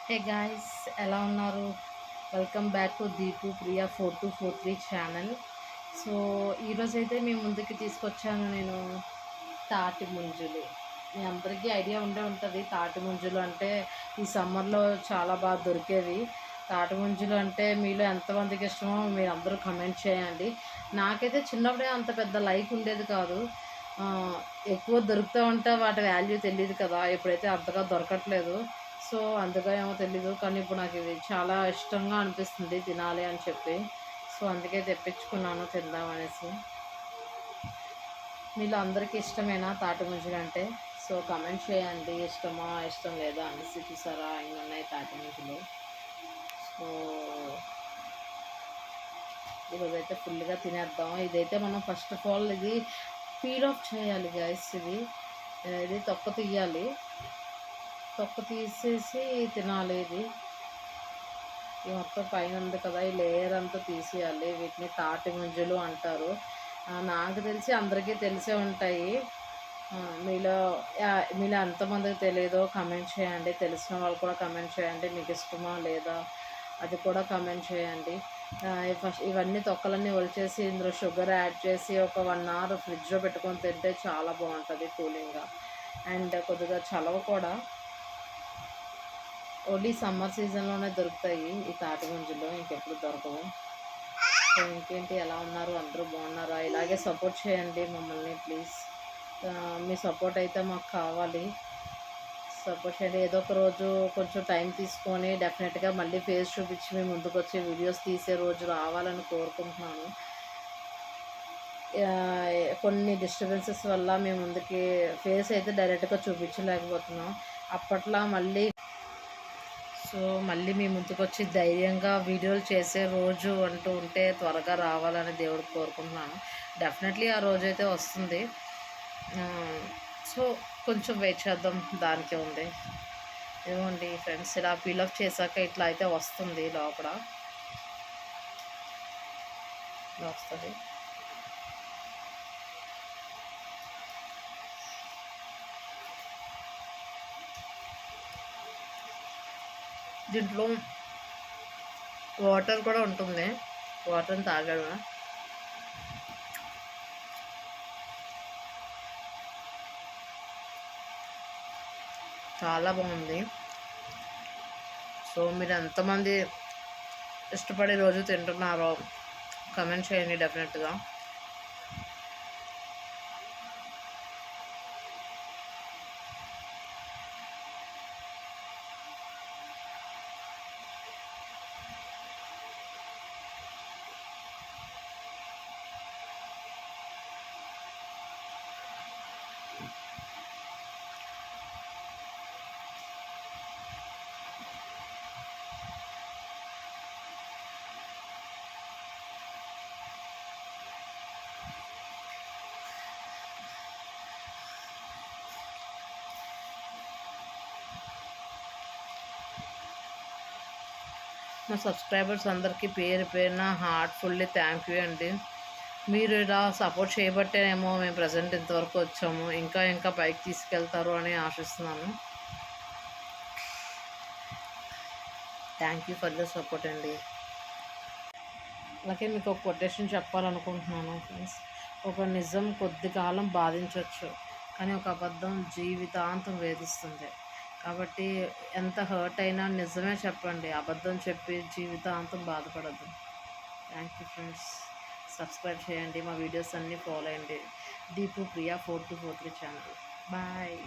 Hey guys, ఎలా ఉన్నారు? Welcome back to Deepu Priya 4243 channel. So ఈరోజైతే మీ ముందుకి తీసుకొచ్చాను నేను తాటి ముంజులు. మీ అందరికీ ఐడియా ఉండే ఉంటుంది. తాటి ముంజులు అంటే ఈ సమ్మర్లో చాలా బాగా దొరికేవి. తాటి ముంజులు అంటే మీలో ఎంతమందికి ఇష్టమో మీరు అందరూ కమెంట్ చేయండి. నాకైతే చిన్నప్పుడే అంత పెద్ద లైక్ ఉండేది కాదు. ఎక్కువ దొరుకుతూ ఉంటే వాటి వాల్యూ తెలియదు కదా, ఎప్పుడైతే అంతగా దొరకట్లేదు. సో అందుకే ఏమో తెలీదు, కానీ ఇప్పుడు నాకు ఇది చాలా ఇష్టంగా అనిపిస్తుంది తినాలి అని చెప్పి. సో అందుకే తెప్పించుకున్నాను తిందామనేసి. మీలో అందరికీ ఇష్టమేనా తాటి ముంజలు అంటే? సో కమెంట్ చేయండి, ఇష్టమా ఇష్టం లేదా అనేసి. చూసారా ఇన్ని ఉన్నాయి తాటి ముంజలు. సో ఈరోజైతే ఫుల్గా తినేద్దాం. ఇదైతే మనం ఫస్ట్ ఆఫ్ ఆల్ ఇది పీల్ ఆఫ్ చేయాలి గైస్. ఇది తొక్క తీయాలి. తొక్క తీసేసి తినాలి. ఇది మొత్తం పైన ఉంది కదా, ఈ లేయర్ అంతా తీసేయాలి. వీటిని తాటి ముంజలు అంటారు. నాకు తెలిసి అందరికీ తెలిసే ఉంటాయి. మీలో మీలో ఎంతమందికి తెలియదో కమెంట్ చేయండి. తెలిసిన వాళ్ళు కూడా కమెంట్ చేయండి. మీకు ఇష్టమా లేదా అది కూడా కమెంట్ చేయండి. ఫస్ట్ ఇవన్నీ తొక్కలన్నీ ఒలిచేసి ఇందులో షుగర్ యాడ్ చేసి ఒక 1 అవర్ ఫ్రిడ్జ్లో పెట్టుకొని తింటే చాలా బాగుంటుంది కూలింగ్గా. అండ్ కొద్దిగా చలవ కూడా. ఓన్లీ సమ్మర్ సీజన్లోనే దొరుకుతాయి ఈ తాటి ముంజలు, ఇంకెప్పుడు దొరకవు. సో ఇంకేంటి, ఎలా ఉన్నారు? అందరూ బాగున్నారా? ఇలాగే సపోర్ట్ చేయండి మమ్మల్ని ప్లీజ్. మీ సపోర్ట్ అయితే మాకు కావాలి. సపోర్ట్ చేయండి. ఏదో ఒక రోజు కొంచెం టైం తీసుకొని డెఫినెట్గా మళ్ళీ ఫేస్ చూపించి మీ ముందుకు వచ్చి వీడియోస్ తీసే రోజు రావాలని కోరుకుంటున్నాను. కొన్ని డిస్టర్బెన్సెస్ వల్ల మేము ముందుకి ఫేస్ అయితే డైరెక్ట్గా చూపించలేకపోతున్నాం. అప్పట్లో మళ్ళీ మీ ముందుకు వచ్చి ధైర్యంగా వీడియోలు చేసే రోజు అంటూ ఉంటే త్వరగా రావాలని దేవుడికి కోరుకుంటున్నాను. డెఫినెట్లీ ఆ రోజు అయితే వస్తుంది. సో కొంచెం వెయిట్ చేద్దాం, దానికే ఉంది. ఏమోండి ఫ్రెండ్స్, ఇలా ఫిలప్ చేశాక ఇట్లా అయితే వస్తుంది. లోపల వస్తుంది. దీంట్లో వాటర్ కూడా ఉంటుంది. వాటర్ని తాగడమే. చాలా బాగుంది. సో మీరు ఎంతమంది ఇష్టపడే రోజు తింటున్నారో కమెంట్ చేయండి డెఫినెట్గా. మా సబ్స్క్రైబర్స్ అందరికీ పేరు పేరున హార్ట్ఫుల్లీ థ్యాంక్ యూ అండి. మీరు ఇలా సపోర్ట్ చేయబట్టేనేమో మేము ప్రజెంట్ ఇంతవరకు వచ్చాము. ఇంకా ఇంకా పైకి తీసుకెళ్తారు అని ఆశిస్తున్నాను. Thank you for the support అండి. అలాగే మీకు ఒక కొటేషన్ చెప్పాలనుకుంటున్నాను ఫ్రెండ్స్. ఒక నిజం కొద్ది కాలం బాధించవచ్చు, కానీ ఒక అబద్ధం జీవితాంతం వేధిస్తుంది. కాబట్టి ఎంత హర్ట్ అయినా నిజమే చెప్పండి, అబద్ధం చెప్పి జీవితాంతం బాధపడద్దు. Thank you friends. సబ్స్క్రైబ్ చేయండి, మా వీడియోస్ అన్నీ ఫాలో అయ్యండి. దీపు ప్రియా 4243 ఛానల్. బాయ్.